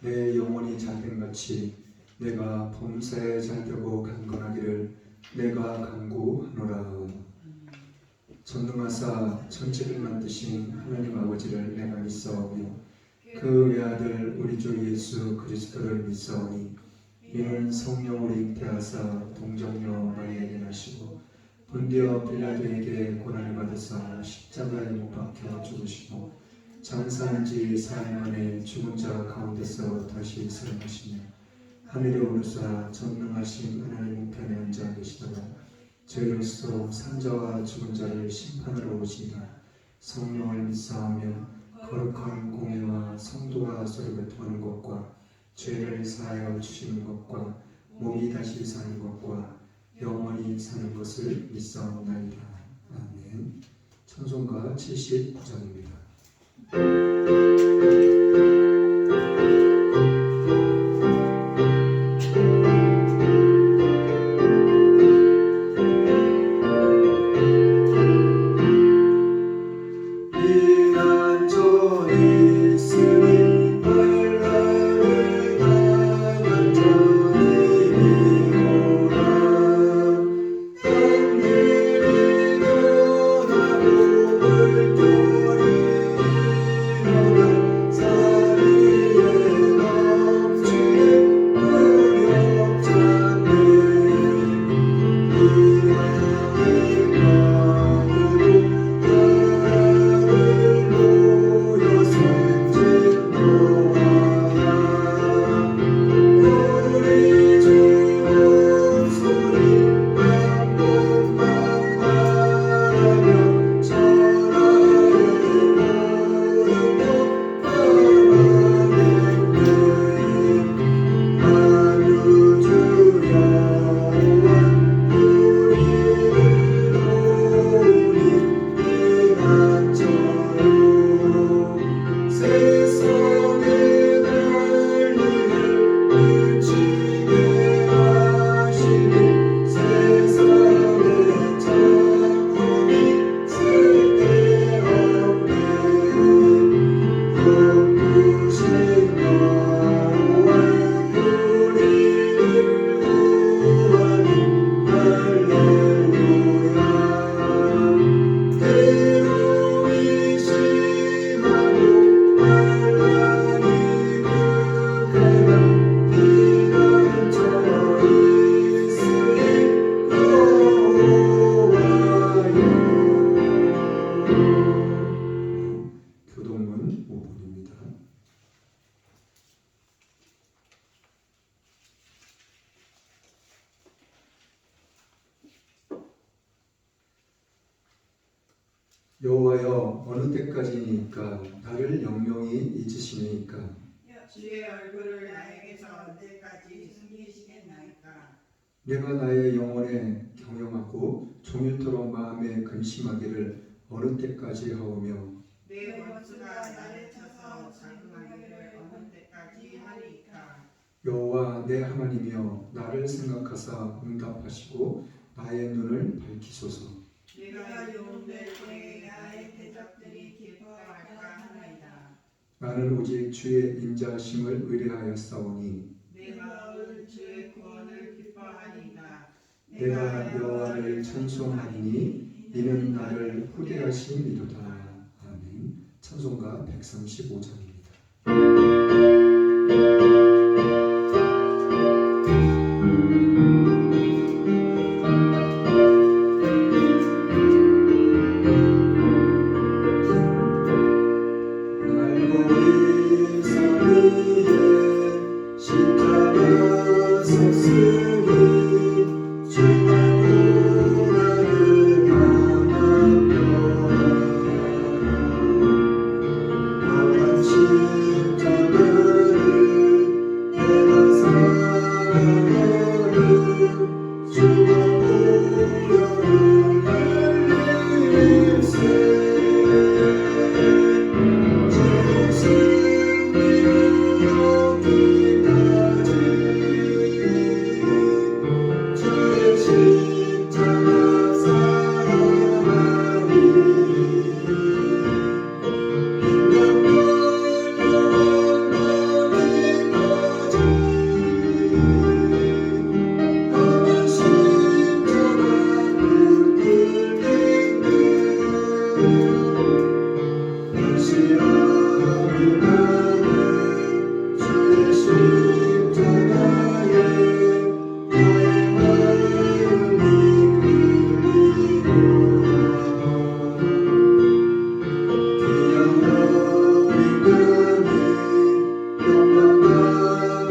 내 영혼이 잘된같이 내가 범사에 잘되고 강건하기를 내가 간구하노라. 전능하사 천지를 만드신 하나님 아버지를 내가 믿사오며 그 외아들 우리 주 예수 그리스도를 믿사오니 이는 성령으로 잉태하사 동정녀 마리아에게 나시고 본디오 빌라도에게 고난을 받으사 십자가에 못 박혀 죽으시고 장사한 지 4일 만에 죽은 자 가운데서 다시 살아나시며 하늘에 오르사 전능하신 하나님 우편에 앉아 계시다가 저희로서 산자와 죽은 자를 심판하러 오시리라. 성령을 믿사하며 거룩한 공예와 성도와 서로 통하는 것과 죄를 사하여 주시는 것과 몸이 다시 사는 것과 영원히 사는 것을 믿사옵나이다. 아멘. 찬송가 79장입니다. 여호와여 어느 때까지니까 나를 영영히 잊으시니까 주의 얼굴을 나에게서 언제까지 숨기시겠나이까. 내가 나의 영혼에 경영하고 종일토록 마음에 근심하기를 어느 때까지 하오며 내 원수가 나를 쳐서 자긍하기를 어느 때까지 하리이까. 여호와 내 하나님이여 나를 생각하사 응답하시고 나의 눈을 밝히소서. 내가 유혹될 때에 나의 대적들이 기뻐할까 하나이다. 나는 오직 주의 인자하심을 의뢰하였사오니 내 마음은 주의 구원을 기뻐하니이다. 내가 여호와를 찬송하리니 이는 나를 후대하심이로다. 아멘. 찬송가 135장입니다. 같이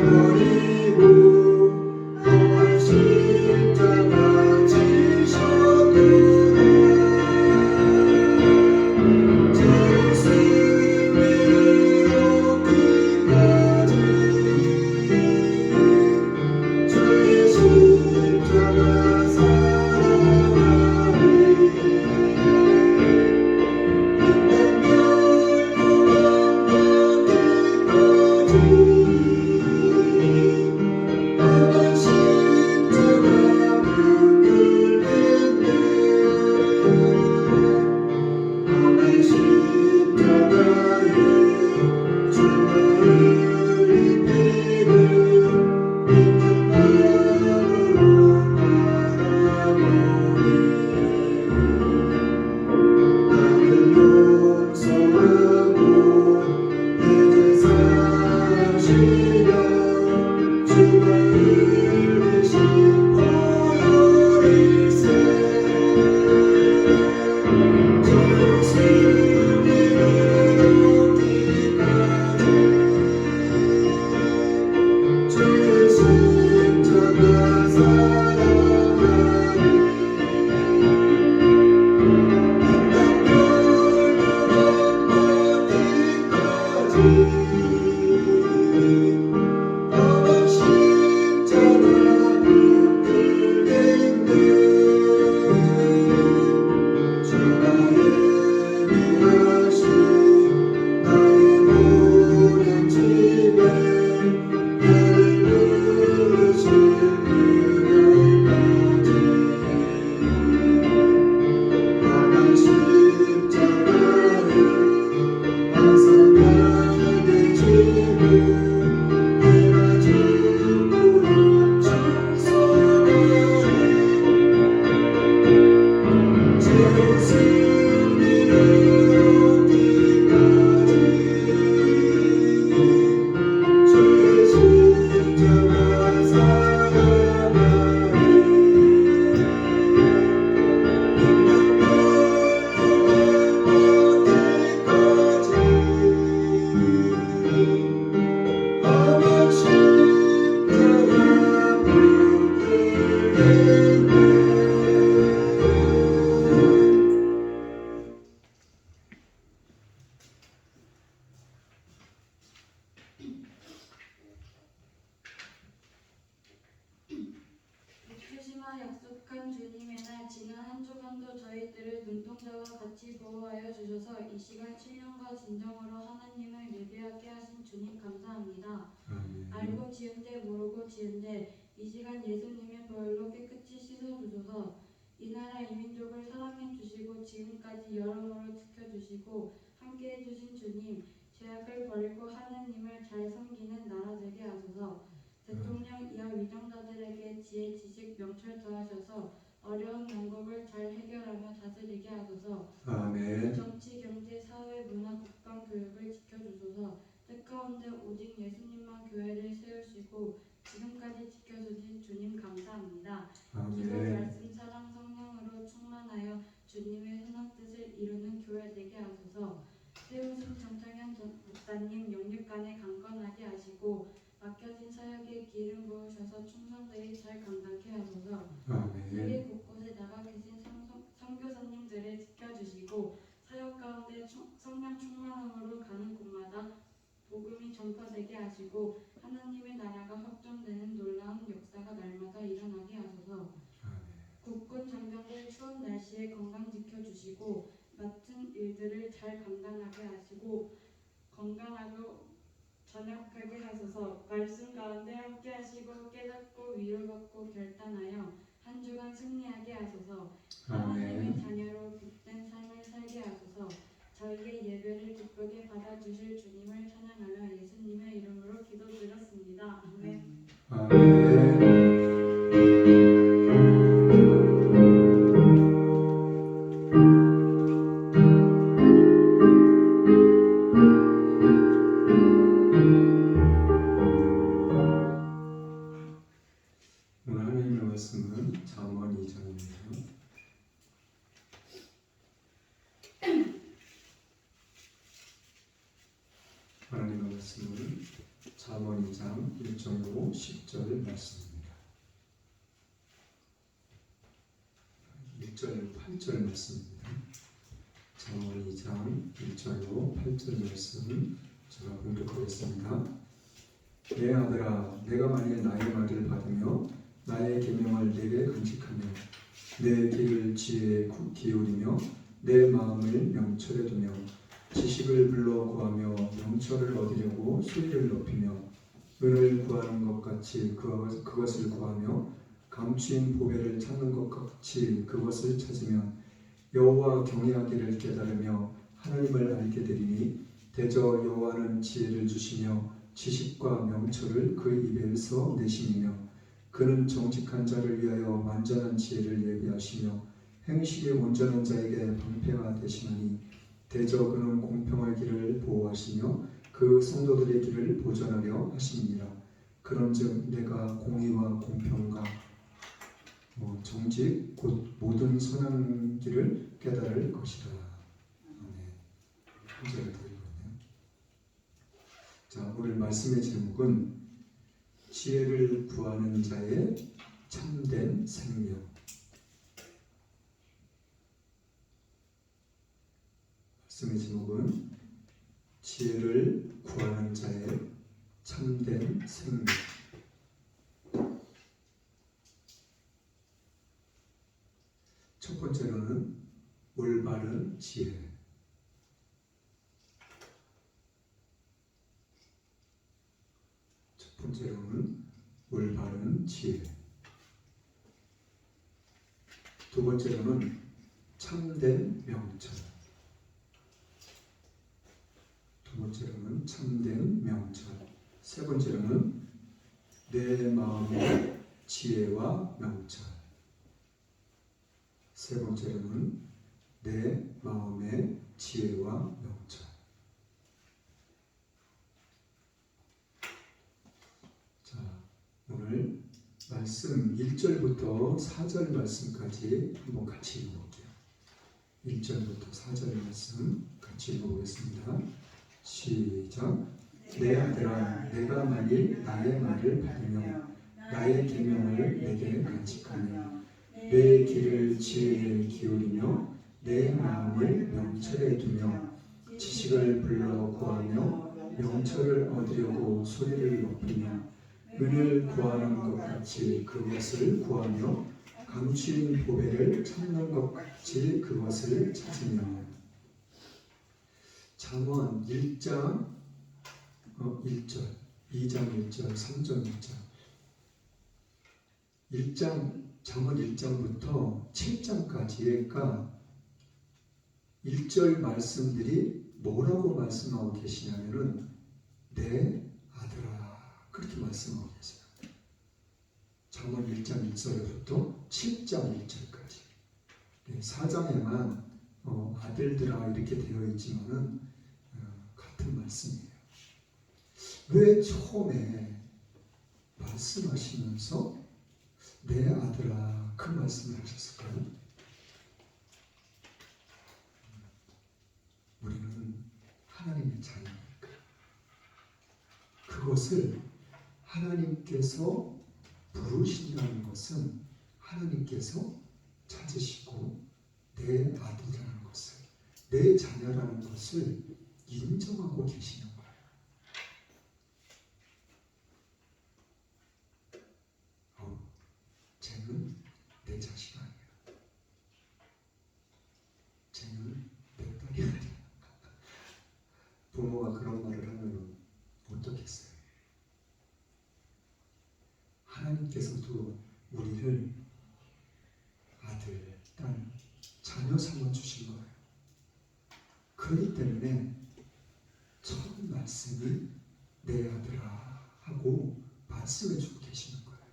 버리고 험한 십자가 지셨구나. 죄의 승리로 끝까지 주의 십자가 사랑하리. 백주시마 약속한 주님의 날 지난 한 주간도 저희들을 눈동자와 같이 보호하여 주셔서 이 시간 신령과 진정으로 하나님을 예배하게 하신 주님 감사합니다. 알고 지은데 모르고 지은데 이 시간 예수님의 보혈로 깨끗이 씻어주소서. 이 나라 이 민족을 사랑해 주시고 지금까지 여러모로 지켜주시고 함께해 주신 주님, 죄악을 버리고 하나님을 잘 섬기는 나라 되게 하소서. 대통령 이하 위정자들에게 지혜, 지식, 명철 더하셔서 어려운 난국을 잘 해결하며 다스리게 하소서. 아멘. 정치, 경제, 사회, 문화, 국방, 교육을 지켜주소서. 뜻가운데 오직 예수님만 교회를 세우시고 지금까지 지켜주신 주님 감사합니다. 기도, 아멘. 말씀, 사랑, 성령으로 충만하여 주님의 선한 뜻을 이루는 교회 되게 하소서. 세우신 정창현 목사님 영육간에 강건하게 하시고 맡겨진 사역에 기름 부으셔서 충성되이 잘 감당케 하소서. 세계 아멘. 곳곳에 나가 계신 선교사님들을 지켜주시고 사역 가운데 성령 충만함으로 가는 곳마다 복음이 전파되게 하시고 하나님의 나라가 확정되는 놀라운 역사가 날마다 일어나게 하소서. 국군 장병들 추운 날씨에 건강 지켜주시고 맡은 일들을 잘 감당하게 하시고 건강하고 전역하게 하소서. 말씀 가운데 함께 하시고 깨닫고 위로받고 결단하여 한 주간 승리하게 하소서. 하나님의 자녀로 빛된 삶을 살게 하소서. 저희의 예배를 기쁘게 받아주실 주님을 찬양하며 예수님의 이름으로 기도드렸습니다. 아멘. 아멘. 오늘 하나님의 말씀은 잠언 2장입니다. 하나님의 말씀은 잠언 2장 1절로 10절 말씀입니다. 1절 8절 말씀입니다. 잠언 2장 1절로 8절 말씀 제가 공독하겠습니다. 내 아들아, 내가 만일 나의 말을 받으며 나의 계명을 내게 간직하며 내 길을 지혜에 기울이며 내 마음을 명철에 두며 지식을 불러 구하며 명철을 얻으려고 소리를 높이며 은을 구하는 것 같이 그것을 구하며 감추인 보배를 찾는 것 같이 그것을 찾으면 여호와 경외하기를 깨달으며 하나님을 알게 되리니 대저 여호와는 지혜를 주시며 지식과 명철을 그 입에서 내심이며 그는 정직한 자를 위하여 완전한 지혜를 예비하시며 행실이 온전한 자에게 방패가 되시나니 대저 그는 공평할 길을 보호하시며 그 성도들의 길을 보전하려 하시니라. 그런즉 내가 공의와 공평과 정직 곧 모든 선한 길을 깨달을 것이다. 아멘. 한절을 더 읽었네요. 자, 오늘 말씀의 제목은 지혜를 구하는 자의 참된 생명. 말씀의 제목은 지혜를 구하는 자의 참된 생명. 첫 번째로는 올바른 지혜. 첫 번째로는 올바른 지혜. 두 번째로는 참된 명철. 두 번째로는 참된 명철. 세 번째로는 내 마음의 지혜와 명철. 세 번째로는 내 마음의 지혜와 명철. 자, 오늘 말씀 1절부터 4절 말씀까지 한번 같이 읽어볼게요. 1절부터 4절 말씀 같이 읽어보겠습니다. 시작. 내 아들아, 내가 만일 나의 말을 받으며 나의 계명을 내게 간직하며 내 길을 지혜에 기울이며 내 마음을 명철에 두며 지식을 불러 구하며 명철을 얻으려고 소리를 높이며 은을 구하는 것 같이 그것을 구하며 감추인 보배를 찾는 것 같이 그것을 찾으며. 잠언 1장 1절, 2장 1절, 3장 1절. 잠언 1장부터 7장까지가 1절 말씀들이 뭐라고 말씀하고 계시냐면은 내 아들아, 그렇게 말씀하고 계세요. 잠언 1장 1절부터 7장 1절까지. 4장에만 아들들아 이렇게 되어 있지만은 같은 말씀이에요. 왜 처음에 말씀하시면서 내 아들아 그 말씀을 하셨을까요? 우리는 하나님의 자녀니까 그것을 하나님께서 부르신다는 것은 하나님께서 찾으시고 내 아들이라는 것을, 내 자녀라는 것을 인정하고 계시는 거예요. 쟤는 내 자식 아니야. 쟤는 내 딸이 아니야. 부모가 그런 말을 하면 어떻겠어요? 하나님께서도 우리를 아들, 딸, 자녀 삼아 주신 거예요. 그렇기 때문에 첫 말씀이 내 아들아 하고 말씀해 주고 계시는 거예요.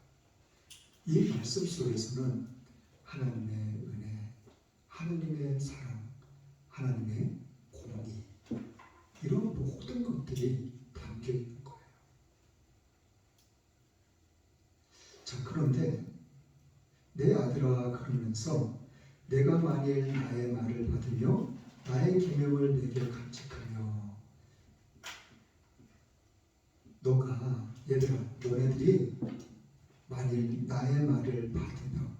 이 말씀 속에서는 하나님의 은혜, 하나님의 사랑, 하나님의 공의, 이런 모든 것들이 담겨 있는 거예요. 자, 그런데 내 아들아 그러면서 내가 만일 나의 말을 받으며 나의 계명을 내게 간직하며, 너가 얘들아, 너네들이 만일 나의 말을 받으면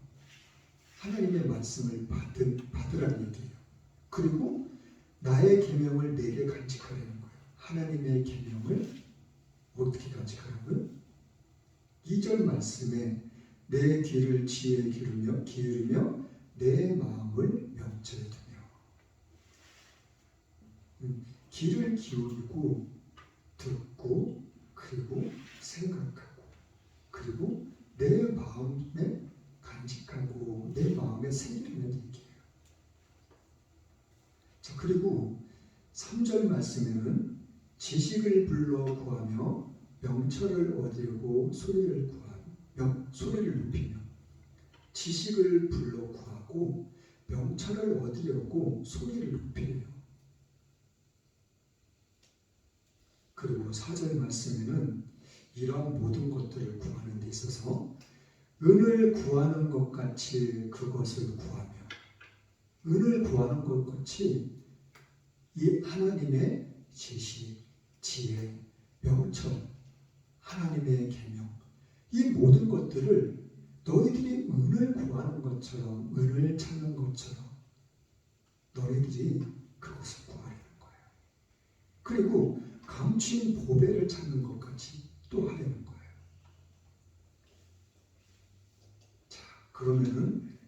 하나님의 말씀을 받으라는 얘기예요. 그리고 나의 계명을 내게 간직하라는 거예요. 하나님의 계명을 어떻게 간직하라고요? 2절 말씀에 내 귀를 지혜에 기울이며 내 마음을 명철에 두며. 귀를 기울이고 듣고 그리고 생각하고 그리고 내 마음에 간직하고 내 마음에 새기는 얘기예요. 자, 그리고 3절 말씀에는 지식을 불러 구하며 명철을 얻으려고 소리를 높이며. 지식을 불러 구하고 명철을 얻으려고 소리를 높이래요. 그리고 4절 말씀에는 이러한 모든 것들을 구하는 데 있어서 은을 구하는 것 같이 그것을 구하며, 은을 구하는 것 같이 이 하나님의 지식, 지혜, 명철, 하나님의 계명, 이 모든 것들을 너희들이 은을 구하는 것처럼, 은을 찾는 것처럼 너희들이 그것을 구하려는 거예요. 그리고 감추인 보배를 찾는 것 같이 또 하려는 거예요. 자, 그러면은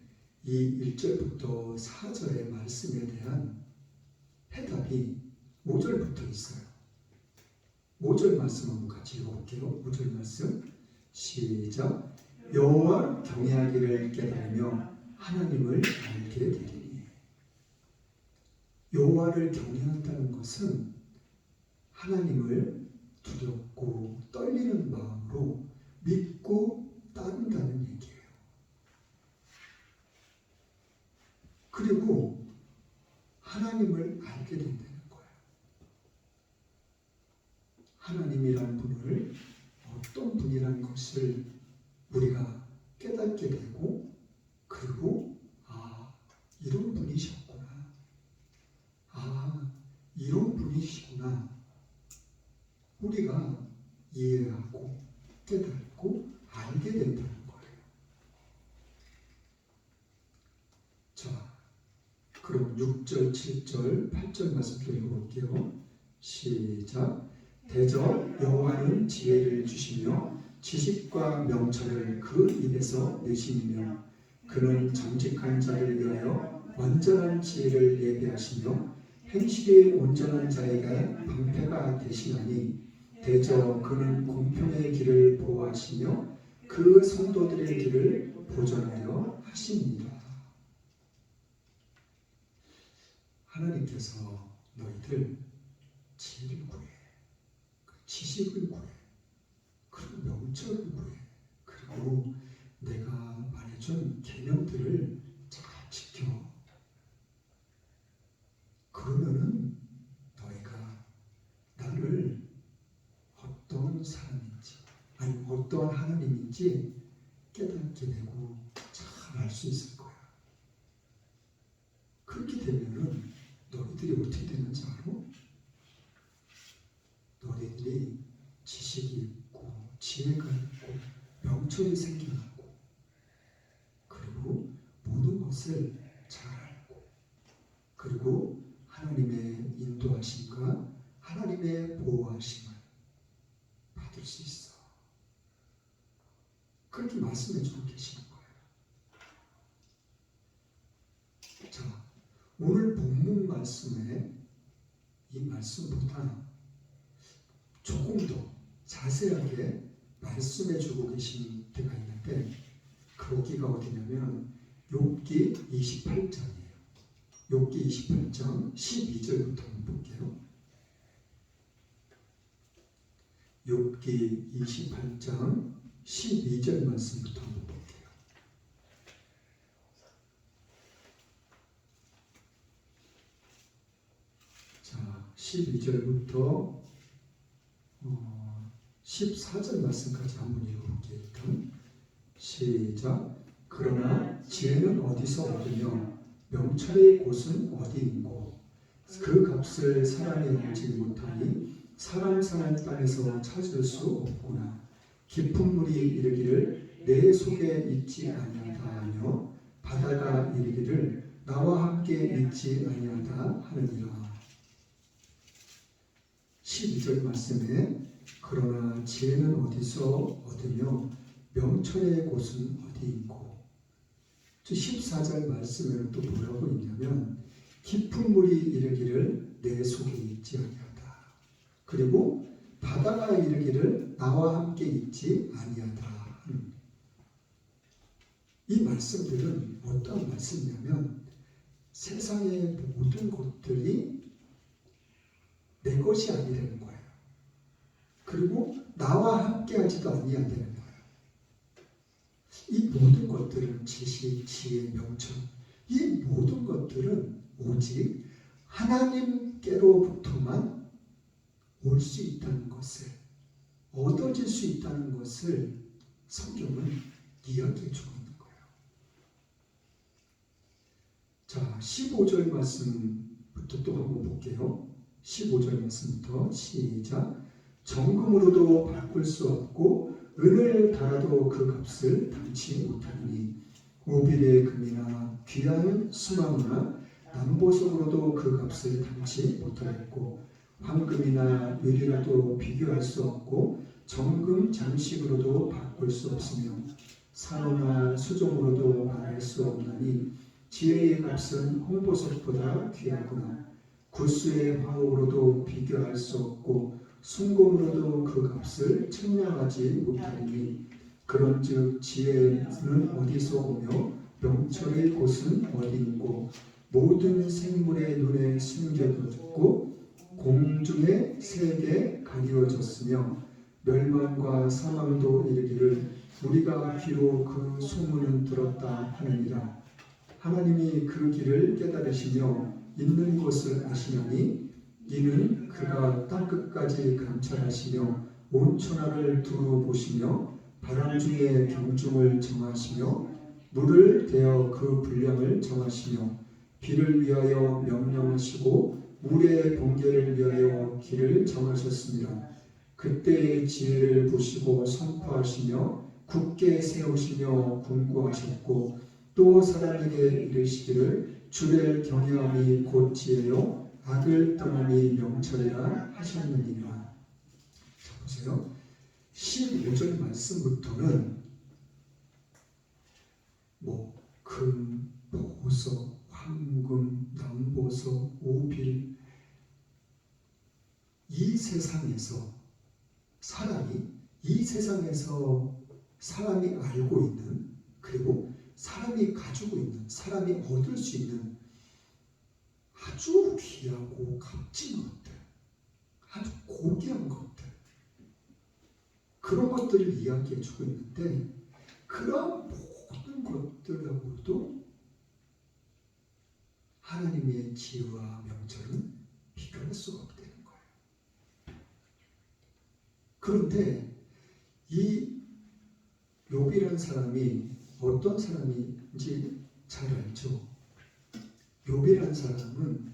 이 1절부터 4절의 말씀에 대한 해답이 5절부터 있어요. 5절 말씀 한번 같이 읽어볼게요. 5절 말씀 시작. 여호와 경외하기를 깨달으며 하나님을 알게 되리니. 여호와를 경외한다는 것은 하나님을 두렵고 떨리는 마음으로 믿고 따른다는 얘기예요. 그리고 하나님을 알게 된다는 거예요. 하나님이라는 분을 어떤 분이라는 것을 우리가 깨닫게 되고, 그리고 이런 분이셨구나, 이런 분이시구나, 우리가 이해하고 깨닫고 알게 된다는 거예요. 자, 그럼 6절, 7절, 8절 말씀도 읽어볼게요. 시작. 대저 여호와는 지혜를 주시며 지식과 명철을 그 입에서 내시며 그는 정직한 자를 위하여 완전한 지혜를 예비하시며 행실이 온전한 자에게 방패가 되시나니 대저 그는 공평의 길을 보호하시며 그 성도들의 길을 보존하여 하십니다. 하나님께서 너희들 지혜를 구해, 지식을 구해, 그리고 명철을 구해, 그리고 내가 말해준 계명들을 잘 지켜. 그러면은 너희가 나를 어떤 사람인지, 아니 어떤 하나님인지 깨닫게 되고 잘 알 수 있을 거야. 그렇게 되면은 너희들이 어떻게 되는지 알아? 너희들이 지식이 있고 지혜가 있고 명철이 생겨나고, 그리고 모든 것을 잘 알고, 그리고 하나님의 인도하심과 하나님의 보호하심을 받을 수 있어. 그렇게 말씀해주고 계시는 거예요. 자, 오늘 본문 말씀에 이 말씀보다 조금 더 자세하게 말씀해주고 계신 데가 있는데, 거기가 어디냐면 욥기 28장이에요. 욥기 28장 12절부터 한번 볼게요. 욥기 28장 12절 말씀부터 한번 볼게요. 자, 12절부터 14절 말씀까지 한번 읽어볼게요. 일단 시작. 그러나 지혜는 어디서 얻으며 명철의 곳은 어디 있고 그 값을 사람이 알지 못하니 사람 사는 땅에서 찾을 수 없구나. 깊은 물이 이르기를 내 속에 있지 아니하다 하며 바다가 이르기를 나와 함께 있지 아니하다 하느니라. 12절 말씀에 그러나 지혜는 어디서 얻으며 명철의 곳은 어디 있고, 14절 말씀에는 또 뭐라고 있냐면 깊은 물이 이르기를 내 속에 있지 아니하다. 그리고 바다가 이르기를 나와 함께 있지 아니하다. 이 말씀들은 어떤 말씀이냐면 세상의 모든 것들이 내 것이 아니라는 거예요. 그리고 나와 함께 하지도 아니하다는 거예요. 이 모든 것들은 지식, 지혜, 명철, 이 모든 것들은 오직 하나님께로부터만 올 수 있다는 것을, 얻어질 수 있다는 것을 성경은 이야기해 주고 있는 거예요. 자, 15절 말씀부터 또 한번 볼게요. 15절 말씀부터 시작. 정금으로도 바꿀 수 없고 은을 달아도 그 값을 담지 못하니 오빌의 금이나 귀한 수망이나 남보석으로도 그 값을 담지 못하겠고 황금이나 유리라도 비교할 수 없고 정금 장식으로도 바꿀 수 없으며 산호나 수종으로도 말할 수 없나니 지혜의 값은 홍보석보다 귀하구나. 구스의 화옥으로도 비교할 수 없고 순금으로도 그 값을 측량하지 못하리니 그런즉 지혜는 어디서 오며 명철의 곳은 어디인고 모든 생물의 눈에 숨겨졌고 공중의 색에 가리워졌으며 멸망과 사망도 이르기를 우리가 귀로 그 소문은 들었다 하느니라. 하나님이 그 길을 깨달으시며 있는 것을 아시나니 이는 그가 땅끝까지 감찰하시며 온 천하를 두루 보시며 바람 중에 경중을 정하시며 물을 대어 그 분량을 정하시며 비를 위하여 명령하시고 물의 번개를 위하여 길을 정하셨습니다. 그때의 지혜를 보시고 선포하시며 굳게 세우시며 군구하셨고 또 사람에게 이르시기를 주를 경외함이 곧 지혜요 악을 떠남이 명철이라 하셨느니라. 자 보세요. 15절 말씀부터는 금, 보석, 황금, 남보석, 오빌, 이 세상에서 사람이 알고 있는, 그리고 사람이 가지고 있는, 사람이 얻을 수 있는 아주 귀하고 값진 것들, 아주 고귀한 것들, 그런 것들을 이야기해 주고 있는데 그런 모든 것들하고도 하나님의 지혜와 명철은 비교할 수가 없다는 거예요. 그런데 이 욥이라는 사람이 어떤 사람인지 잘 알죠. 욥이라는 사람은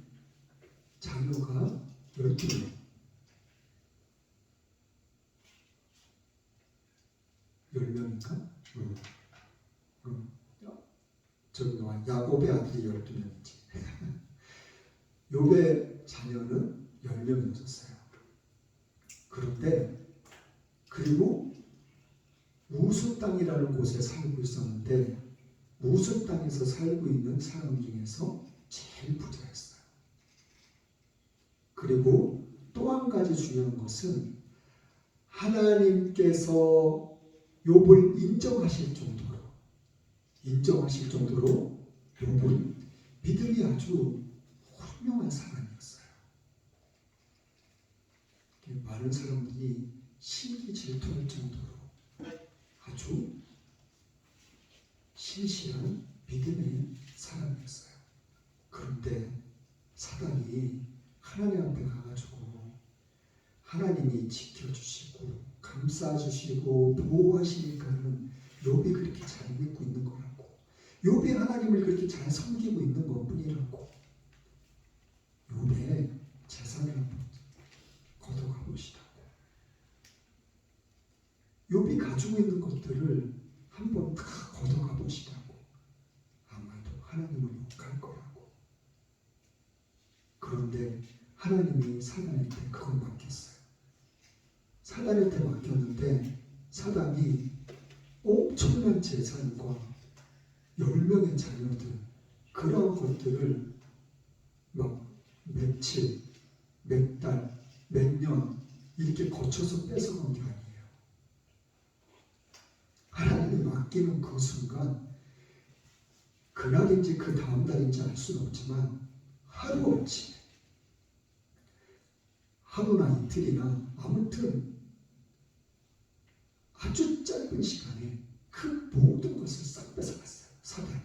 자녀가 12명, 10명인가? 저기 야곱의 아들이 12명이지. 욥의 자녀는 10명이었어요. 그런데 그리고 우스 땅이라는 곳에 살고 있었는데 우스 땅에서 살고 있는 사람 중에서 제일 부자였어요. 그리고 또 한 가지 중요한 것은 하나님께서 욥을 인정하실 정도로 욥은 믿음이 아주 훌륭한 사람이었어요. 많은 사람들이 신기 질투할 정도로 아주 신실한 믿음의 사람이었어요. 그런데 사단이 하나님 앞에 가가지고 하나님이 지켜주시고 감싸주시고 보호하시니까는 욥이 그렇게 잘 믿고 있는 거라고, 욥이 하나님을 그렇게 잘 섬기고 있는 것뿐이라고. 욥의 재산을 한번 걷어가 보시라고. 욥이 가지고 있는 것들을 한번 다 걷어가 보시라고. 아마도 하나님을 욕할 거라고. 그런데 하나님이 사단한테 그걸 맡겼어요. 사단한테 맡겼는데 사단이 엄청난 재산과 10명의 자녀들, 그런 것들을 막 며칠, 몇 달, 몇 년 이렇게 거쳐서 뺏어간 게 아니에요. 하나님이 맡기는 그 순간, 그날인지 그 다음 날인지 알 수는 없지만 하루아침에, 하루나 이틀이나 아무튼 아주 짧은 시간에 그 모든 것을 싹 뺏어갔어요. 사단이.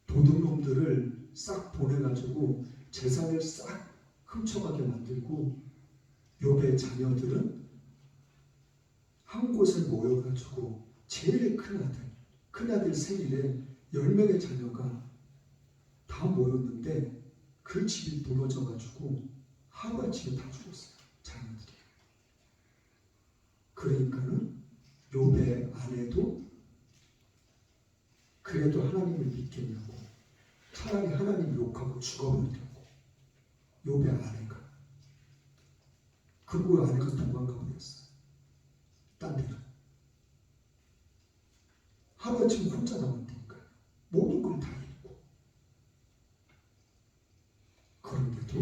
도둑놈들을 싹 보내가지고 재산을 싹 훔쳐가게 만들고, 욥의 자녀들은 한 곳에 모여가지고 제일 큰아들 생일에 10명의 자녀가 다 모였는데 그 집이 무너져가지고 하루아침에 다 죽었어요. 자녀들이. 그러니까는 욥의 아내도 그래도 하나님을 믿겠냐고 차라리 하나님 욕하고 죽어버리려고 욥의 아내가. 그리고 아내가 도망가 버렸어요. 딴 데로. 하루아침에 혼자 남았다니까요. 모든 걸 다 잃고. 그런데도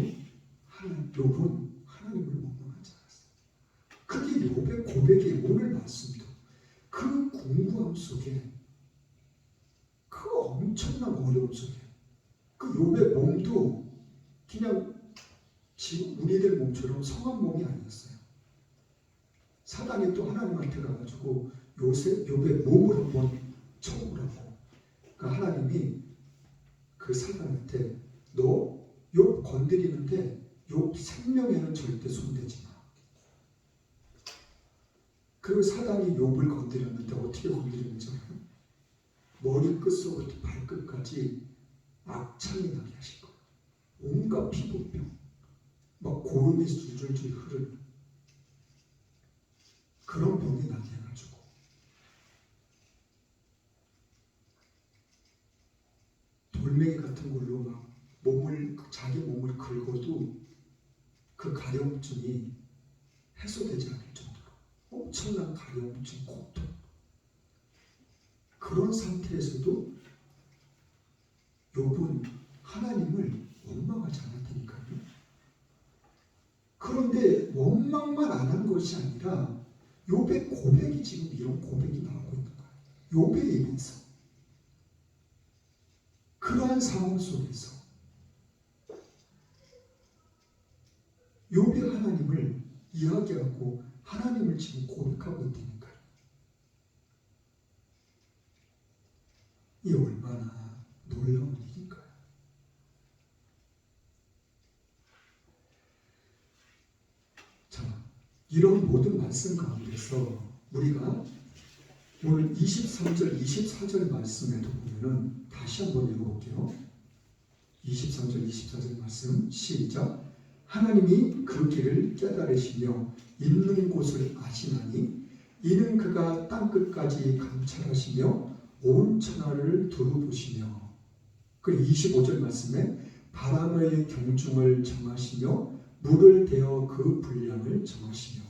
욥은 하나님을 원망하지 않았어요. 그게 욥의 고백이 오늘 말씀도 그 공부함 속에, 그 엄청난 어려움 속에, 그 욥의 몸도 그냥 지금 우리들 몸처럼 성한 몸이 아니었어요. 사단이 또 하나님한테 가가지고 욥의 몸을 한번 쳐보라고. 그러니까 하나님이 그 사단한테 너 욥 건드리는데 욥 생명에는 절대 손대지 마. 그리고 사단이 욥을 건드렸는데 어떻게 건드렸는지 알아요? 머리끝서부터 발끝까지 악창이 나게 하실 거예요. 온갖 피부병, 막 고름이 줄줄줄 흐르는 그런 병이 나게 해가지고 돌멩이 같은 걸로 막 자기 몸을 긁어도 그 가려움증이 해소되지 않을 정도로 엄청난 가려움증, 고통, 그런 상태에서도 욥은 하나님을 원망하지 않았다니까요. 그런데 원망만 안 한 것이 아니라 욥의 고백이 지금 이런 고백이 나오고 있는 거예요. 욥의 입에서. 그러한 상황 속에서 욥이 하나님을 이야기하고 하나님을 지금 고백하고 있다니까요. 이 얼마나 놀라운 일인가요? 자, 이런 모든 말씀 가운데서 우리가 오늘 23절, 24절 말씀에도 보면은 다시 한번 읽어볼게요. 23절, 24절 말씀 시작. 하나님이 그 길을 깨달으시며 있는 곳을 아시나니 이는 그가 땅끝까지 감찰하시며 온 천하를 두루보시며. 그 25절 말씀에 바람의 경중을 정하시며 물을 대어 그 분량을 정하시며.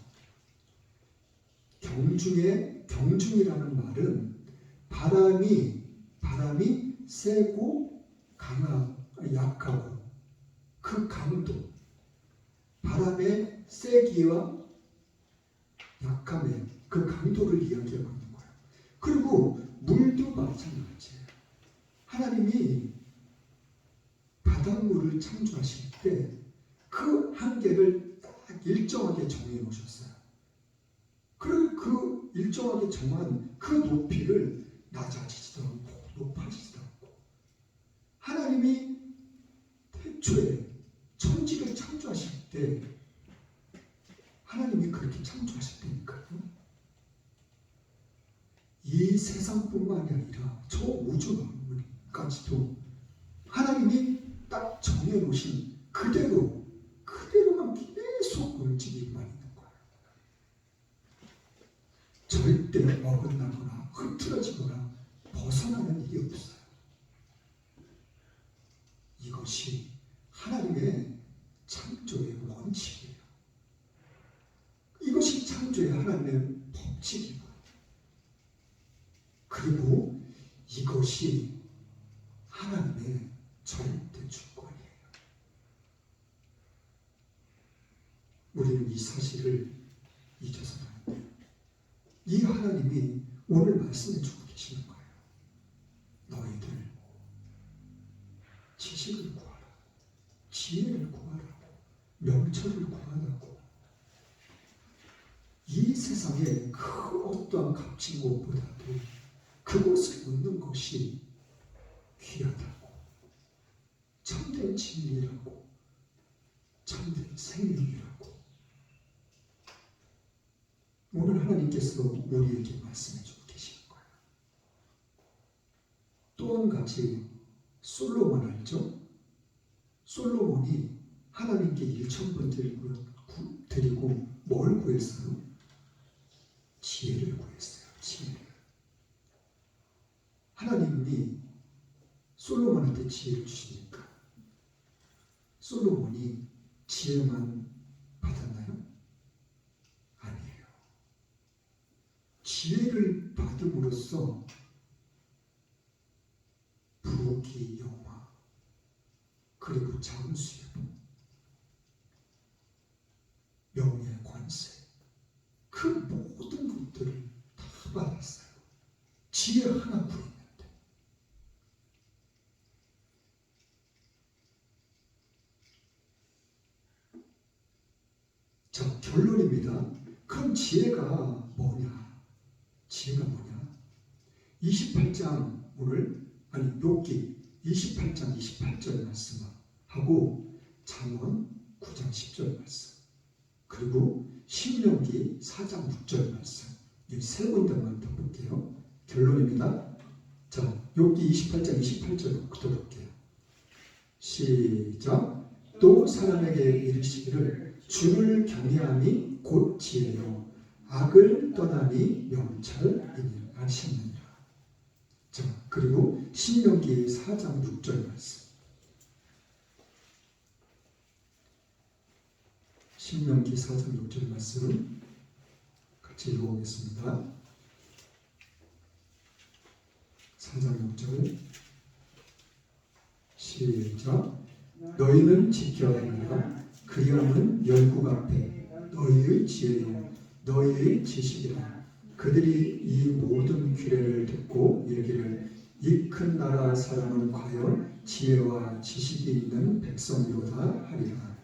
경중이라는 말은 바람이 세고 약하고 그 강도, 바람의 세기와 약함의 그 강도를 이야기하고 있는 거예요. 그리고 물도 마찬가지예요. 하나님이 바닷물을 창조하실 때 그 한계를 딱 일정하게 정해 놓으셨어요. 그리고 그 일정하게 정한 그 높이를 낮아지지도 않고 높아지지도 않고. 하나님이 태초에 천지를 창조하실 때 하나님이 그렇게 창조하실 때니까요. 이 세상뿐만이 아니라 저 우주 만물까지도 하나님이 딱 정해놓으신 그대로만 계속 움직이고만 있는 거예요. 절대 어긋나거나 흐트러지거나 벗어나는 일이 없어요. 이것이 하나님의 창조의 원칙이에요. 이것이 창조의 하나님의 법칙이에요. 그리고 이것이 하나님의 절대 주권이에요. 우리는 이 사실을 잊어서는 안 돼요. 이 하나님이 오늘 말씀해 주고 계시는 거예요. 너희들 지식을 구하라, 지혜를 구하라, 명철을 구하라고. 이 세상에 그 어떠한 값진 것보다도 그것을 얻는 것이 귀하다고, 참된 진리라고, 참된 생명이라고. 오늘 하나님께서 우리에게 말씀해주고 계시는 거예요. 또 한 가지, 솔로몬 알죠? 솔로몬이 하나님께 1,000번 드리고 뭘 구했어요? 지혜를 구했어요. 지혜를. 하나님이 솔로몬한테 지혜를 주시니까 솔로몬이 지혜만 받았나요? 아니에요. 지혜를 받음으로써 부귀 영화 그리고 장수여도 명예 관세 그 모든 것들을 다 받았어요. 지혜 하나 구했는데. 자, 결론입니다. 그럼 지혜가 뭐냐? 지혜가 뭐냐? 28장 오늘 욥기 28장 28절 말씀하고 잠언 9장 10절 말씀 그리고 신명기 4장 6절 말씀 이 세 군데만 더 볼게요. 결론입니다. 자, 욥기 28장 28절부터 볼게요. 시작. 또 사람에게 이르시기를 주를 경외함이 곧 지혜요 악을 떠남이 명철이니 아시느니라. 자, 그리고 신명기 4장 6절 말씀. 신명기 4장 6절 말씀을 같이 읽어보겠습니다. 4장 6절 시작. 너희는 지켜야 하리라. 그리하면 열국 앞에 너희의 지혜요 너희의 지식이라. 그들이 이 모든 규례를 듣고 이르기를 이 큰 나라 사람은 과연 지혜와 지식이 있는 백성이로다 하리라.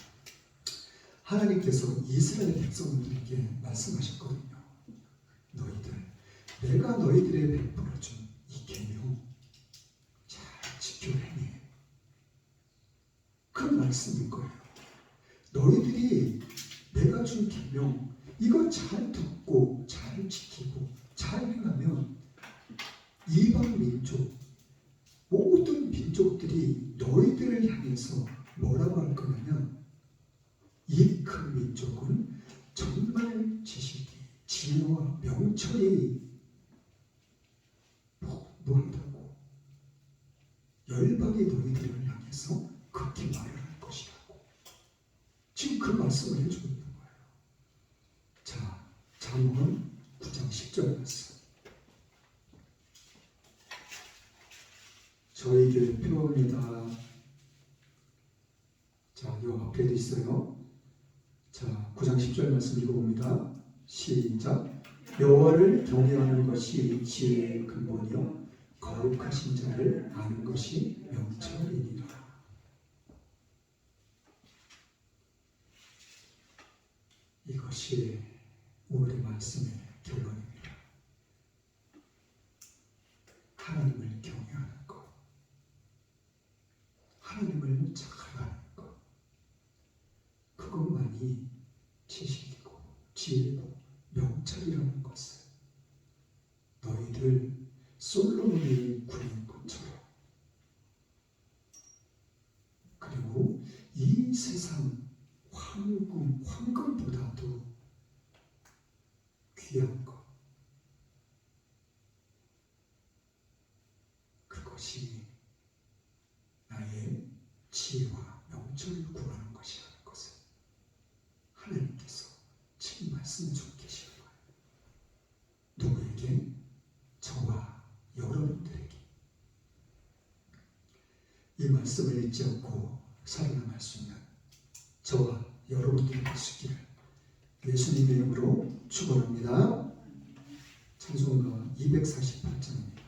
하나님께서 이스라엘 백성들에게 말씀하셨거든요. 너희들 내가 너희들의 베풀어준 이 계명 잘 지켜 행해. 그 말씀인 거예요. 너희들이 내가 준 계명 이거 잘 듣고 잘 지키고 잘 행하면 이방 민족 모든 민족들이 너희들을 향해서 뭐라고 할 거냐면 이 큰 민족은 정말 지식이 지혜와 명철이 무한하다고 열방이 너희들을 향해서 그렇게 말을 할 것이라고 지금 그 말씀을 해주고 있는 거예요. 자, 잠언 9장 10절 말씀. 저에게 필요합니다. 자, 요 앞에도 있어요. 자, 9장 10절 말씀 읽어봅니다. 시작. 여호와를 경외하는 것이 지혜의 근본이요 거룩하신 자를 아는 것이 명철이니라. 이것이 오늘의 말씀의 결론입니다. 하나님을 경외하는 것, 하나님을 잘 아는 것, 그것만이 지식이고 지혜고 명철이라는 것을 너희들 솔로몬이 구한 것처럼 그리고 이 세상 황금보다도 귀한 것 이 말씀을 잊지 않고 살아남을 수 있는 저와 여러분들이 될 수 있기를 예수님의 이름으로 축원합니다. 찬송가 248장입니다.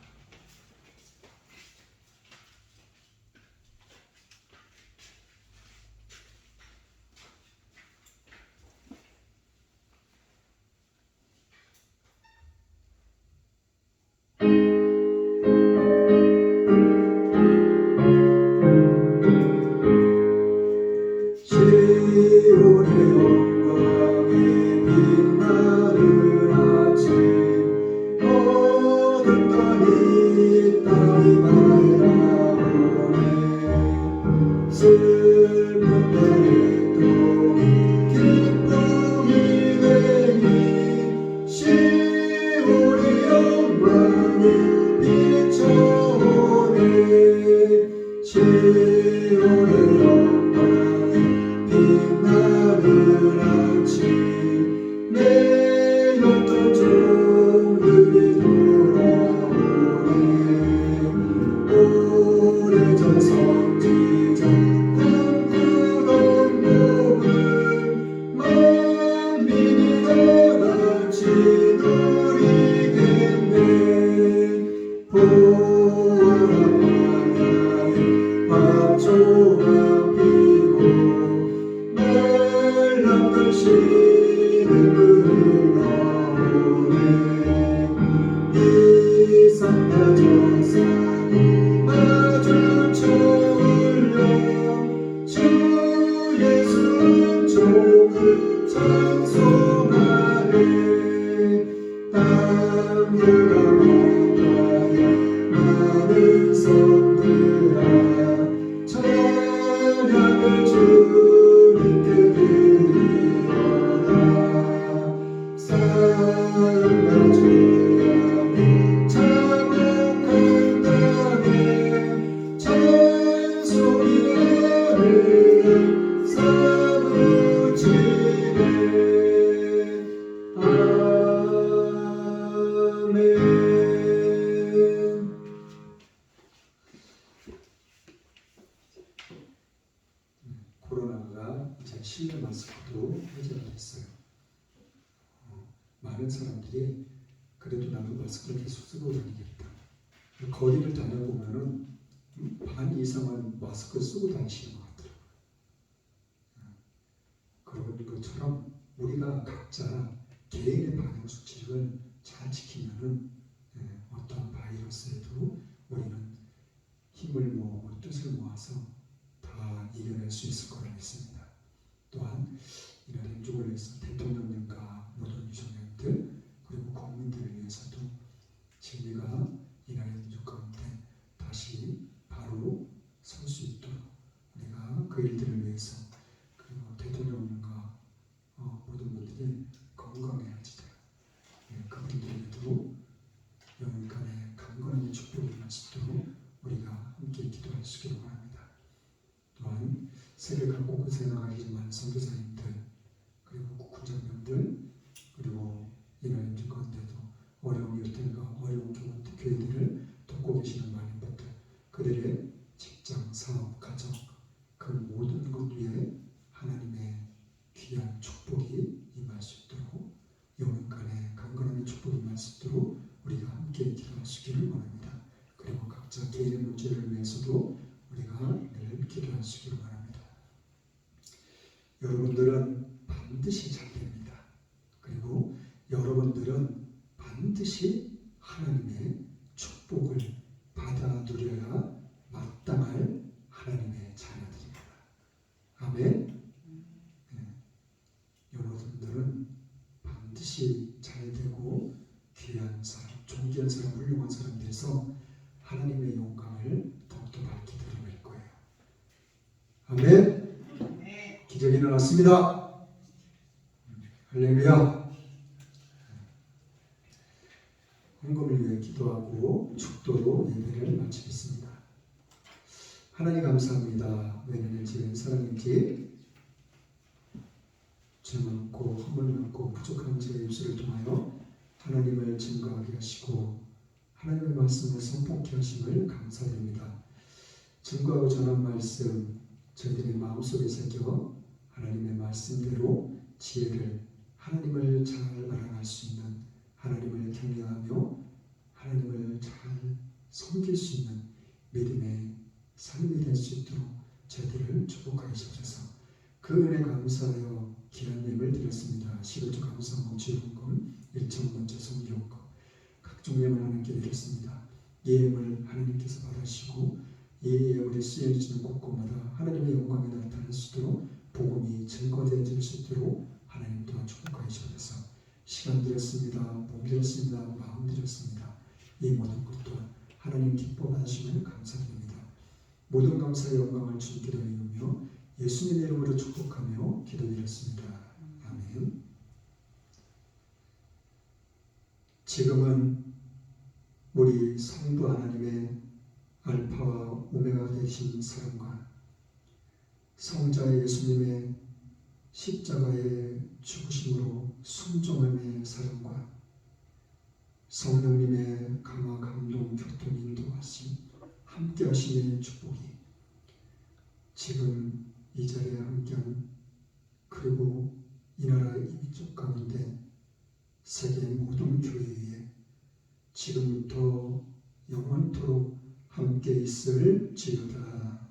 코로나가 이제 실내 마스크도 해제가 됐어요. 많은 사람들이 그래도 나는 마스크를 계속 쓰고 다니겠다. 거리를 다녀보면은 반 이상은 마스크 쓰고 다니시는 것 같더라고요. 그런 것처럼 우리가 각자 개인의 방역 수칙을 잘 지키면은 어떤 바이러스에도 우리는 힘을 모으고 뜻을 모아서 다 이겨낼 수 있을 거라 믿습니다. 또한 이날 행복을 위해서 대통령님과 모든 유족님들 그리고 국민들을 위해서도 진리가 이날 행복 가운데 다시 바로 설 수 있도록 우리가 그 일들을 위해서 그리고 대통령님과 모든 분들이 건강해야지다. 그분들에게도 영원간의 강건한 축복을 받도록 우리가 함께 기도할 수 있기를 바랍니다. 또한 세계가 곳곳에 나가지만 선교사님들 그리고 국군장병들 그리고 이날 행진 가운데도 어려운 일들과 어려운 교회들을 돕고 계시는 많은 분들 그들의 직장, 사업, 가정 그 모든 것 위에 하나님의 귀한 축복이 임할 수 있도록 영원간의 강건한 축복이 임할 수 있도록 우리가 함께 기도할 수 있기를 원합니다. 그리고 각자 개인의 문제를 위해서도 우리가 늘 기도할 수 있기를 바랍니다. 여러분들은 반드시 잘 됩니다. 그리고 여러분들은 반드시 하나님의 축복을 받아 누려야 마땅할 하나님의 자녀들입니다. 아멘. 여러분들은 반드시 잘 되고 귀한 사람, 존귀한 사람, 훌륭한 사람 돼서 하나님의 영광을 더욱더 밝게 드러낼 거예요. 아멘. 기적이 일어났습니다. 할렐루야. 헌금을 위해 기도하고 축도로 예배를 마치겠습니다. 하나님 감사합니다. 왜냐하면 지은 사랑인지 죄 많고 허물 많고 부족한 제 입술을 통하여 하나님을 증거하게 하시고 하나님의 말씀을 선포케 하심을 감사드립니다. 증거하고 전한 말씀 저희들의 마음속에 새겨 하나님의 말씀대로 지혜를 하나님을 잘 알아갈 수 있는, 하나님을 경외하며 하나님을 잘 섬길 수 있는 믿음의 삶이 될 수 있도록 저희들을 축복하여 주셔서 그 은혜 감사하여 귀한 예물 드렸습니다. 11조 감사헌금 지원금 1,000번째 성경금 각종 예물 하나님께 드렸습니다. 예물 하나님께서 받으시고 이 예물이 쓰여지는 곳곳마다 하나님의 영광이 나타날 수 있도록 복음이 증거되어질 수 있도록 하나님 또한 축복하여 주셔서 시간 드렸습니다. 몸 드렸습니다. 마음 드렸습니다. 이 모든 것 또한 하나님 기뻐 받으시면 감사드립니다. 모든 감사의 영광을 주님께 돌리며 예수님의 이름으로 축복하며 기도드렸습니다. 아멘. 지금은 우리 성부 하나님의 알파와 오메가 되신 사랑과 성자 예수님의 십자가의 죽으심으로 순종함의 사랑과 성령님의 강화 감동 교통 인도하심 함께 하심의 축복이 지금 이 자리에 함께한 그리고 이 나라의 이민족 가운데 세계 모든 교회 위에 지금부터 영원토록 함께 있을지어다.